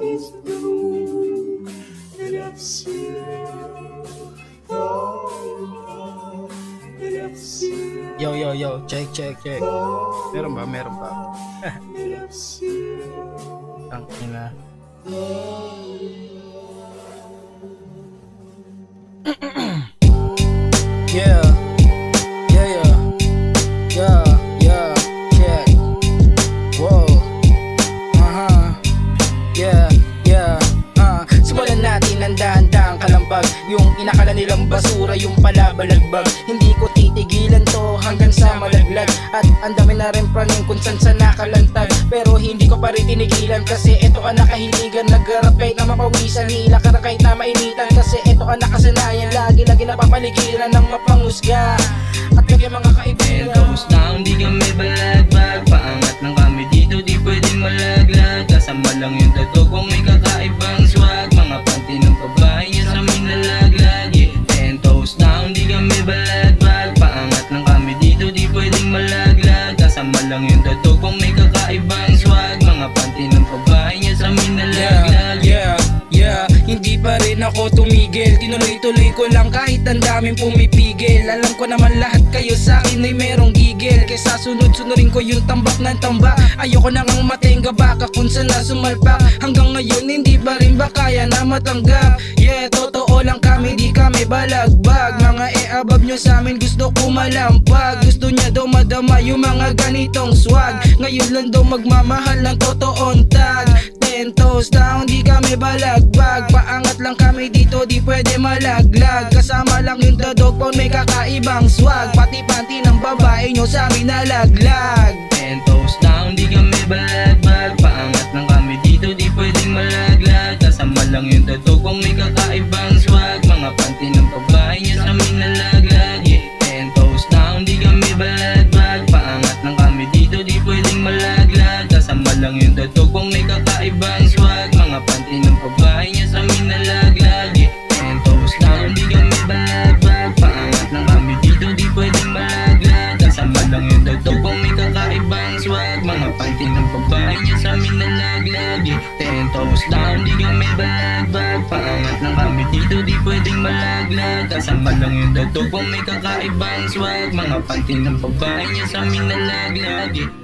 is blue, and I've seen Yo, check. Meron ba? Ang ina. Yeah, check. Whoa, simulan natin ang dahan-dahang kalambag. Yung inakala nilang basura, yung pala balagbag. Hindi ko titigilan to hanggang sa malaglag. At ang dami na rin praning kung saan sa nakalantag. Pero hindi ko pa rin tinigilan kasi ito ang nakahiligan. Naggarap kahit na mapawisan, nilakar kahit na mainitan. Kasi ito ang nakasanayan, lagi-lagi napapaligiran ng mapangusga. At yung mga kaibigan, Tapos na hindi kami balagbag. Paangat lang kami dito, di pwedeng malaglag. Kasama lang yung tattoo kung may kakaibang swag. Mga panty ng babae niya sa amin nalaglag. 10 toes na hindi kami balagbag. Paangat lang kami dito, di pwedeng malaglag. Kasama lang yung tattoo kung may kakaibang swag. Mga panty ng babae niya sa amin nalaglag. Hindi pa rin ako tumigil. Tinuloy-tuloy ko lang kahit ang daming pumipigil. Alam ko naman lahat kayo sa akin ay merong gigil. Kesa sunod-sunurin ko yung tambak ng tambak. Ayoko na ngang matenga baka kung saan na sumalpak. Hanggang ngayon hindi pa rin ba kaya na matanggap. Yeah, totoo lang kami, di kami balagbag. Mga e-abab nyo sa amin gusto ko malampag. Gusto niya daw madama yung mga ganitong swag. Ngayon lang daw magmamahal ng totoong tag. 10 toes down, di kami balagbag. Paangat lang kami dito, di pwede malaglag. Kasama lang yung dadog pang may kakaibang swag. Pati panty ng babae nyo sa amin nalaglag. 10 toes down, di kami balagbag. Paangat lang kami dito, di pwedeng malaglag. Kasama lang yung tattoo kung may kakaibang swag. Mga panty ng babae niya sa amin nalaglag. 10 toes down, di kami balagbag. Paangat lang kami dito, di pwedeng malaglag. Kasama lang yung tattoo kung may kakaibang swag. Mga panty ng babae niya sa amin nalaglag. 10 toes down, di kami balagbag. Paangat lang kami dito, di pwedeng malaglag. Kasama lang yung tattoo kung may kakaibang swag. Mga panty ng babae niya sa amin nalaglag. 10 toes down, di kami balagbag. Paangat lang kami dito, di pwedeng malaglag. Kasama lang yung tattoo kung may kakaibang swag. Mga panty ng babae niya sa amin nalaglag.